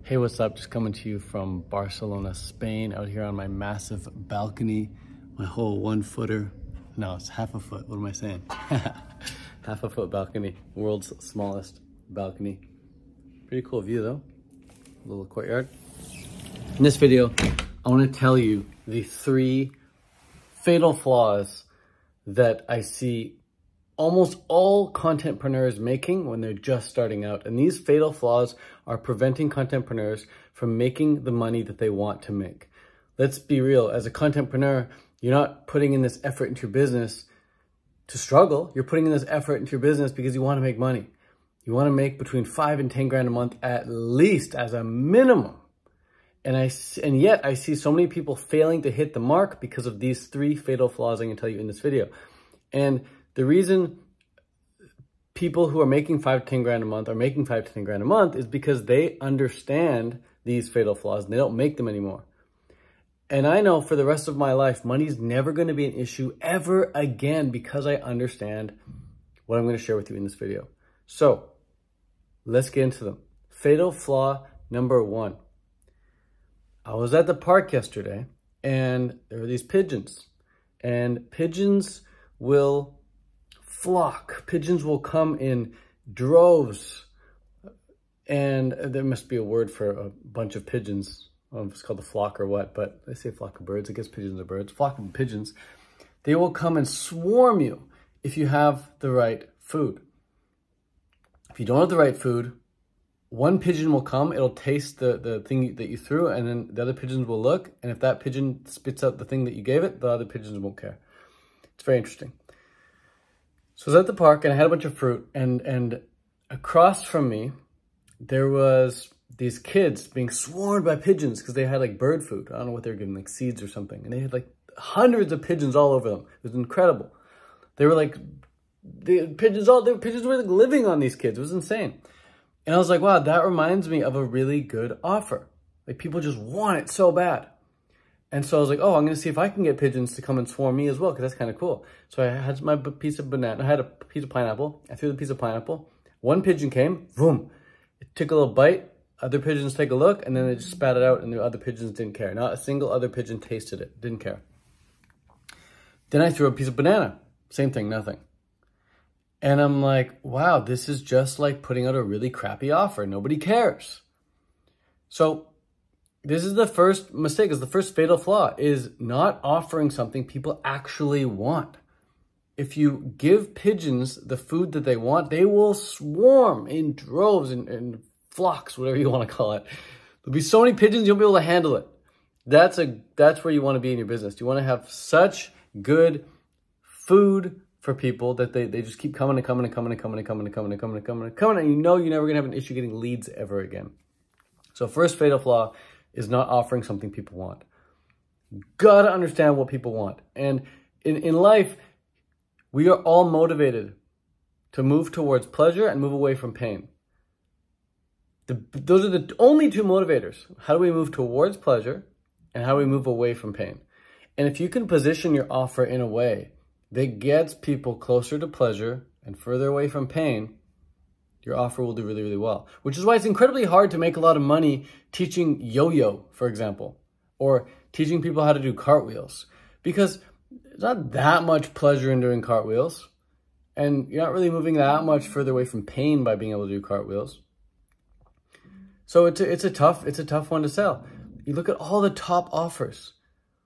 Hey, what's up? Just coming to you from Barcelona, Spain, out here on my massive balcony, my whole 1 footer. No, it's half a foot. What am I saying? Half a foot balcony, world's smallest balcony. Pretty cool view though. Little courtyard. In this video, I want to tell you the 3 fatal flaws that I see almost all contentpreneurs making when they're just starting out. And these fatal flaws are preventing contentpreneurs from making the money that they want to make. Let's be real. As a contentpreneur, you're not putting in this effort into your business to struggle. You're putting in this effort into your business because you want to make money. You want to make between 5 and 10 grand a month at least as a minimum. And yet I see so many people failing to hit the mark because of these 3 fatal flaws I'm going to tell you in this video. And the reason people who are making 5 to 10 grand a month are making 5 to 10 grand a month is because they understand these fatal flaws and they don't make them anymore. And I know for the rest of my life, money's never going to be an issue ever again because I understand what I'm going to share with you in this video. So let's get into them. Fatal flaw number 1. I was at the park yesterday and there were these pigeons, and pigeons will flock. Pigeons will come in droves, and there must be a word for a bunch of pigeons. I don't know if it's called the flock or what, but they say flock of birds. I guess pigeons are birds. Flock of pigeons. They will come and swarm you if you have the right food. If you don't have the right food, one pigeon will come, it'll taste the thing that you threw, and then the other pigeons will look, and if that pigeon spits out the thing that you gave it, the other pigeons won't care. It's very interesting. So I was at the park and I had a bunch of fruit, and across from me, there was these kids being swarmed by pigeons because they had like bird food. I don't know what they were getting, like seeds or something. And they had like hundreds of pigeons all over them. It was incredible. They were like, the pigeons were like living on these kids. It was insane. And I was like, wow, that reminds me of a really good offer. Like people just want it so bad. And so I was like, oh, I'm going to see if I can get pigeons to come and swarm me as well, because that's kind of cool. So I had my piece of banana. I had a piece of pineapple. I threw the piece of pineapple. One pigeon came, boom. It took a little bite. Other pigeons take a look, and then they just spat it out, and the other pigeons didn't care. Not a single other pigeon tasted it. Didn't care. Then I threw a piece of banana. Same thing, nothing. And I'm like, wow, this is just like putting out a really crappy offer. Nobody cares. So this is the first mistake, is the first fatal flaw, is not offering something people actually want. If you give pigeons the food that they want, they will swarm in droves and flocks, whatever you want to call it. There'll be so many pigeons, you'll be able to handle it. That's where you want to be in your business. You want to have such good food for people that they just keep coming and coming and coming and coming and coming and coming and coming and coming and coming, and you know you're never going to have an issue getting leads ever again. So first fatal flaw is not offering something people want. You gotta understand what people want. And in life, we are all motivated to move towards pleasure and move away from pain. Those are the only 2 motivators. How do we move towards pleasure and how do we move away from pain? And if you can position your offer in a way that gets people closer to pleasure and further away from pain, your offer will do really, really well. Which is why it's incredibly hard to make a lot of money teaching yo-yo, for example, or teaching people how to do cartwheels, because there's not that much pleasure in doing cartwheels, and you're not really moving that much further away from pain by being able to do cartwheels. So it's a tough one to sell. You look at all the top offers,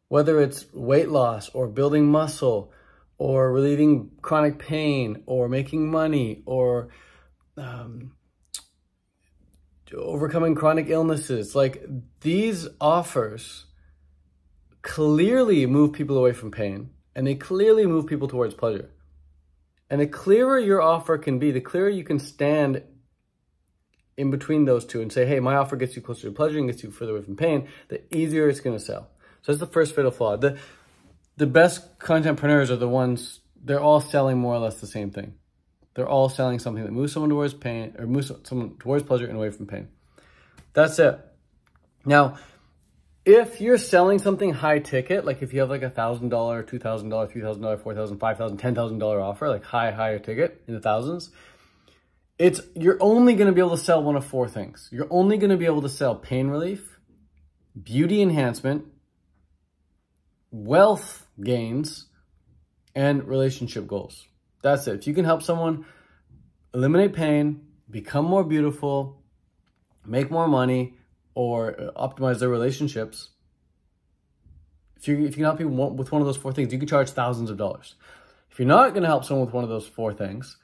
whether it's weight loss or building muscle or relieving chronic pain or making money or overcoming chronic illnesses. Like, these offers clearly move people away from pain, and they clearly move people towards pleasure. And the clearer your offer can be, the clearer you can stand in between those 2 and say, hey, my offer gets you closer to pleasure and gets you further away from pain, the easier it's going to sell. So that's the first fatal flaw. The best contentpreneurs are the ones, they're all selling more or less the same thing. They're all selling something that moves someone towards pain, or moves someone towards pleasure and away from pain. That's it. Now, if you're selling something high ticket, like if you have like $1,000, $2,000, $3,000, $4,000, $5,000, $10,000 offer, like higher ticket in the thousands, you're only going to be able to sell one of four things. You're only going to be able to sell pain relief, beauty enhancement, wealth gains, and relationship goals. That's it. If you can help someone eliminate pain, become more beautiful, make more money, or optimize their relationships, if you can help people with one of those four things, you can charge thousands of dollars. If you're not going to help someone with one of those four things,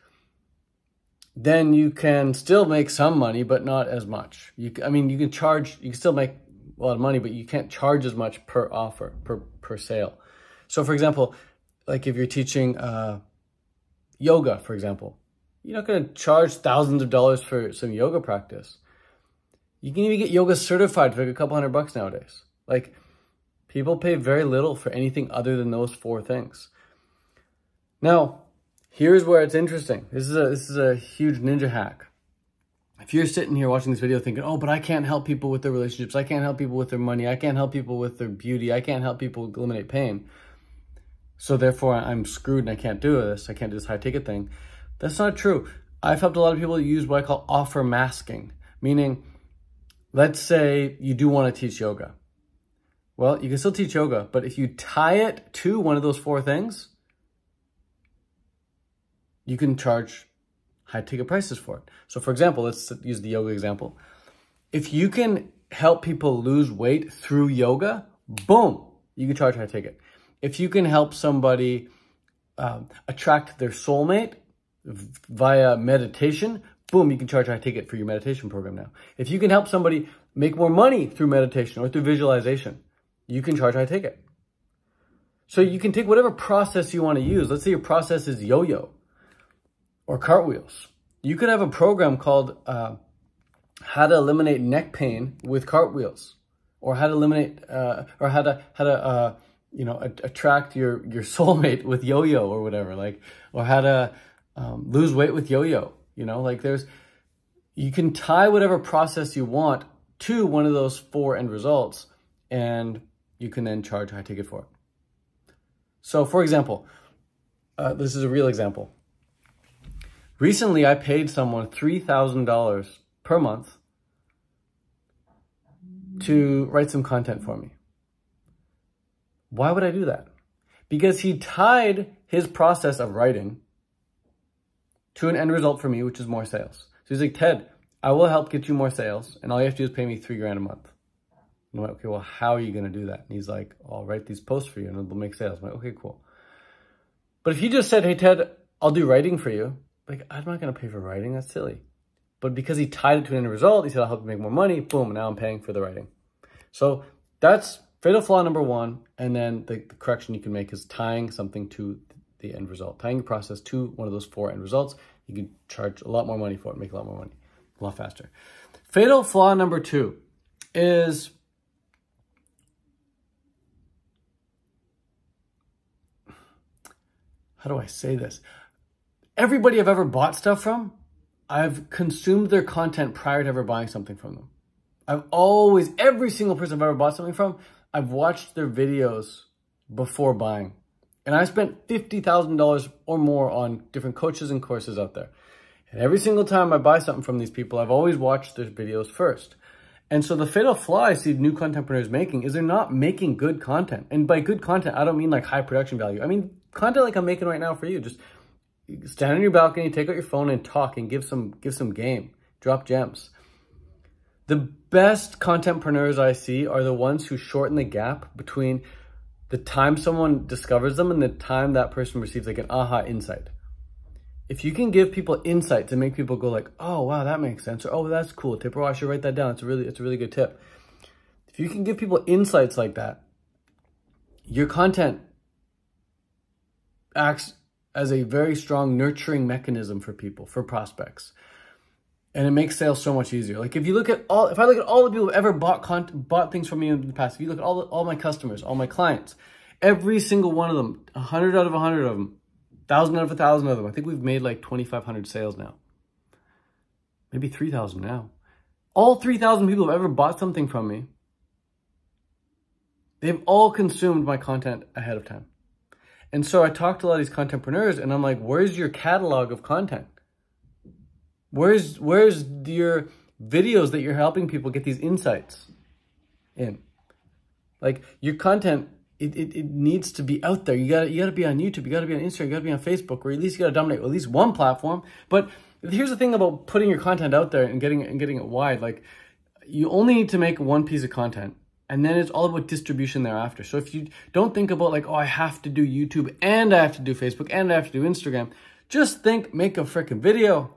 then you can still make some money, but not as much. You can still make a lot of money, but you can't charge as much per offer, per sale. So for example, like if you're teaching yoga, for example, you're not going to charge thousands of dollars for some yoga practice. You can even get yoga certified for like a couple $100 nowadays. Like, people pay very little for anything other than those four things. Now, here's where it's interesting. This is a huge ninja hack. If you're sitting here watching this video thinking, oh, but I can't help people with their relationships, I can't help people with their money, I can't help people with their beauty, I can't help people eliminate pain, so therefore I'm screwed and I can't do this, I can't do this high ticket thing. That's not true. I've helped a lot of people use what I call offer masking, meaning, let's say you do want to teach yoga. Well, you can still teach yoga, but if you tie it to one of those four things, you can charge high ticket prices for it. So for example, let's use the yoga example. If you can help people lose weight through yoga, boom, you can charge high ticket. If you can help somebody attract their soulmate via meditation, boom, you can charge high ticket for your meditation program now. If you can help somebody make more money through meditation or through visualization, you can charge high ticket. So you can take whatever process you want to use. Let's say your process is yo-yo or cartwheels. You could have a program called how to eliminate neck pain with cartwheels, or how to eliminate or how to attract your soulmate with yo-yo or whatever, like, or how to lose weight with yo-yo. You can tie whatever process you want to one of those four end results, and you can then charge high ticket for it. So for example, this is a real example. Recently, I paid someone $3,000 per month to write some content for me. Why would I do that? Because he tied his process of writing to an end result for me, which is more sales. So he's like, Ted, I will help get you more sales, and all you have to do is pay me $3,000 a month. I'm like, okay, well, how are you going to do that? And he's like, I'll write these posts for you and it'll make sales. I'm like, okay, cool. But if you just said, hey, Ted, I'll do writing for you, like, I'm not going to pay for writing. That's silly. But because he tied it to an end result, he said, I'll help you make more money. Boom, now I'm paying for the writing. So that's fatal flaw number one. And then the correction you can make is tying something to the end result. Tying the process to one of those four end results. You can charge a lot more money for it, make a lot more money, a lot faster. Fatal flaw number two is how do I say this? Everybody I've ever bought stuff from, I've consumed their content prior to ever buying something from them. Every single person I've ever bought something from, I've watched their videos before buying. And I spent $50,000 or more on different coaches and courses out there. And every single time I buy something from these people, I've always watched their videos first. And so the fatal flaw I see new contentpreneurs making is they're not making good content. And by good content, I don't mean like high production value. I mean content like I'm making right now for you. Just stand on your balcony, take out your phone and talk and give some game. Drop gems. The best contentpreneurs I see are the ones who shorten the gap between the time someone discovers them and the time that person receives like an aha insight. If you can give people insight to make people go like, oh, wow, that makes sense. Or, oh, that's cool tip. Or, I should write that down. It's a really good tip. If you can give people insights like that, your content acts as a very strong nurturing mechanism for people, for prospects. And it makes sales so much easier. Like if I look at all the people who ever bought things from me in the past, if you look at all my customers, all my clients, every single one of them, 100 out of 100 of them, 1,000 out of 1,000 of them, I think we've made like 2,500 sales now. Maybe 3,000 now. All 3,000 people who have ever bought something from me, they've all consumed my content ahead of time. And so I talk to a lot of these contentpreneurs and I'm like, where's your catalog of content? Where's your videos that you're helping people get these insights in? Like, your content, it needs to be out there. You gotta be on YouTube, you gotta be on Instagram, you gotta be on Facebook, or at least you gotta dominate at least one platform. But here's the thing about putting your content out there and getting it wide. Like, you only need to make one piece of content, and then it's all about distribution thereafter. So if you don't think about like, oh, I have to do YouTube and I have to do Facebook and I have to do Instagram, just think, make a freaking video.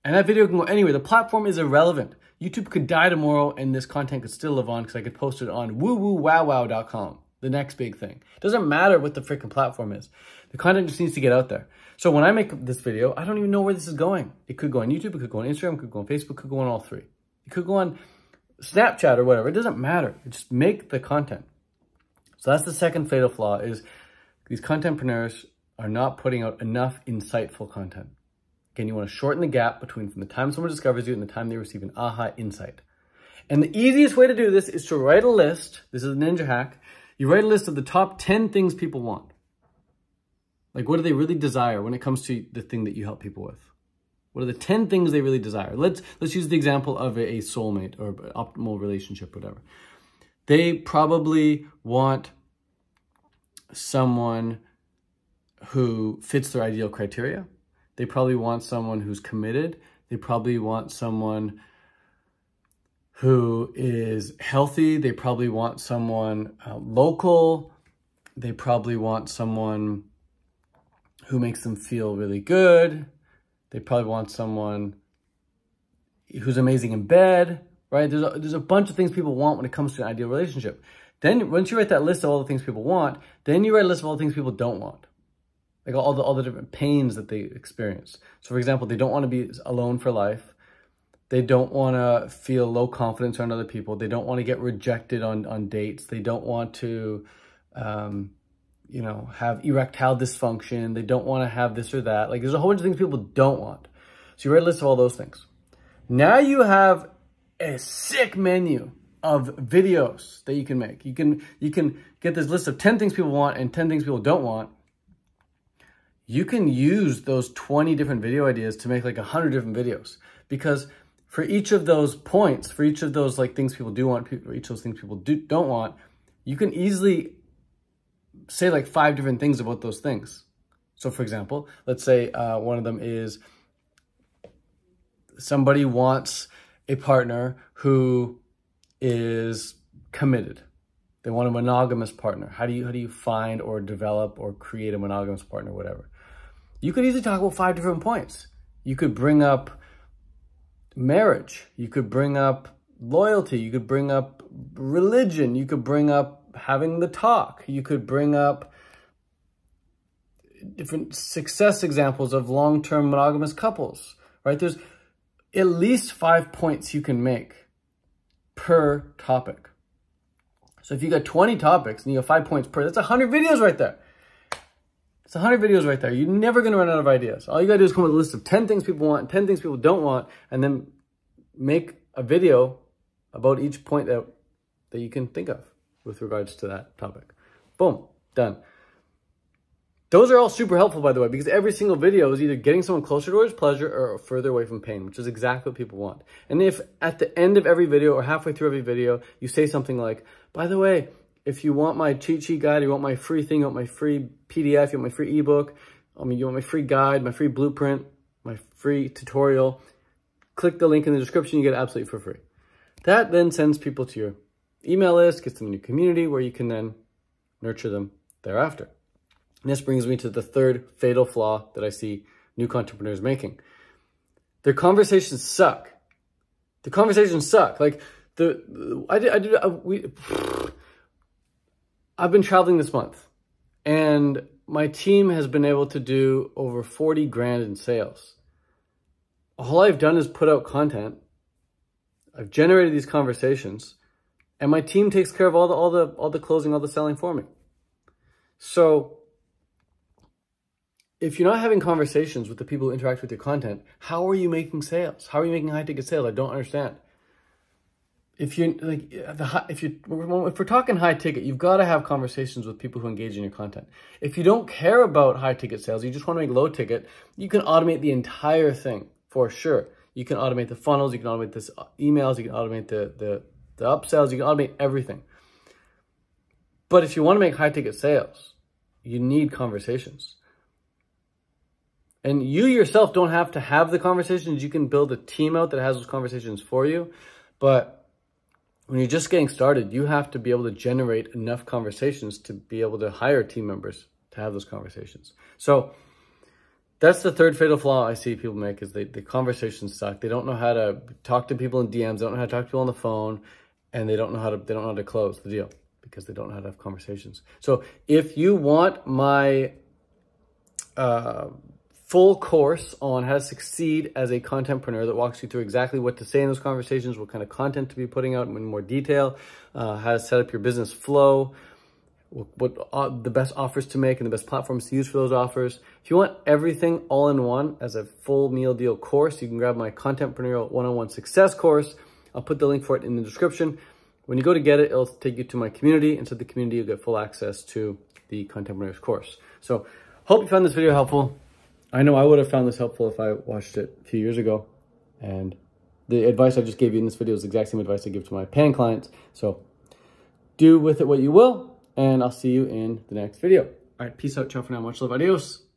And that video can go anywhere. The platform is irrelevant. YouTube could die tomorrow and this content could still live on because I could post it on woowowwow.com, the next big thing. It doesn't matter what the freaking platform is. The content just needs to get out there. So when I make this video, I don't even know where this is going. It could go on YouTube, it could go on Instagram, it could go on Facebook, it could go on all three. It could go on Snapchat or whatever. It doesn't matter. Just make the content. So that's the second fatal flaw, is these contentpreneurs are not putting out enough insightful content. Again, you want to shorten the gap between from the time someone discovers you and the time they receive an aha insight. And the easiest way to do this is to write a list. This is a ninja hack. You write a list of the top 10 things people want. Like, what do they really desire when it comes to the thing that you help people with? What are the 10 things they really desire? Let's use the example of a soulmate or an optimal relationship, whatever. They probably want someone who fits their ideal criteria. They probably want someone who's committed. They probably want someone who is healthy. They probably want someone local. They probably want someone who makes them feel really good. They probably want someone who's amazing in bed, right? There's a bunch of things people want when it comes to an ideal relationship. Then once you write that list of all the things people want, then you write a list of all the things people don't want. Like all the different pains that they experience. So for example, they don't want to be alone for life. They don't want to feel low confidence around other people. They don't want to get rejected on dates. They don't want to, have erectile dysfunction. They don't want to have this or that. Like, there's a whole bunch of things people don't want. So you write a list of all those things. Now you have a sick menu of videos that you can make. You can get this list of 10 things people want and 10 things people don't want. You can use those 20 different video ideas to make like 100 different videos, because for each of those points, for each of those like things people do want, for each of those things people don't want, you can easily say like 5 different things about those things. So for example, let's say one of them is somebody wants a partner who is committed. They want a monogamous partner. How do you find or develop or create a monogamous partner, whatever? You could easily talk about 5 different points. You could bring up marriage. You could bring up loyalty. You could bring up religion. You could bring up having the talk. You could bring up different success examples of long-term monogamous couples, right? There's at least 5 points you can make per topic. So if you got 20 topics and you got 5 points per, that's 100 videos right there. It's 100 videos right there. You're never going to run out of ideas. All you got to do is come up with a list of 10 things people want, 10 things people don't want, and then make a video about each point that you can think of with regards to that topic. Boom, done. Those are all super helpful, by the way, because every single video is either getting someone closer towards pleasure or further away from pain, which is exactly what people want. And if at the end of every video or halfway through every video, you say something like, by the way, if you want my cheat sheet guide, you want my free thing, you want my free PDF, you want my free ebook, you want my free guide, my free blueprint, my free tutorial, click the link in the description, you get it absolutely for free. That then sends people to your email list, gets them in your community where you can then nurture them thereafter. And this brings me to the third fatal flaw that I see new contentpreneurs making. Their conversations suck. The conversations suck. Like, I've been traveling this month, and my team has been able to do over 40 grand in sales. All I've done is put out content. I've generated these conversations, and my team takes care of all the closing, all the selling for me. So if you're not having conversations with the people who interact with your content, how are you making sales? How are you making high-ticket sales? I don't understand. If we're talking high ticket, you've got to have conversations with people who engage in your content. If you don't care about high ticket sales, you just want to make low ticket, you can automate the entire thing for sure. You can automate the funnels, you can automate this emails, you can automate the upsells, you can automate everything. But if you want to make high ticket sales, you need conversations. And you yourself don't have to have the conversations. You can build a team out that has those conversations for you. But when you're just getting started, you have to be able to generate enough conversations to be able to hire team members to have those conversations. So that's the third fatal flaw I see people make, is the conversations suck. They don't know how to talk to people in DMs, they don't know how to talk to people on the phone, and they don't know how to close the deal because they don't know how to have conversations. So if you want my full course on how to succeed as a contentpreneur that walks you through exactly what to say in those conversations, what kind of content to be putting out in more detail, how to set up your business flow, what the best offers to make and the best platforms to use for those offers. If you want everything all in one as a full meal deal course, you can grab my Contentpreneurial One-on-One Success course. I'll put the link for it in the description. When you go to get it, it'll take you to my community. Inside the community, you'll get full access to the Contentpreneurs course. So hope you found this video helpful. I know I would have found this helpful if I watched it a few years ago. And the advice I just gave you in this video is the exact same advice I give to my paying clients. So do with it what you will, and I'll see you in the next video. All right, peace out, ciao for now, much love, adios.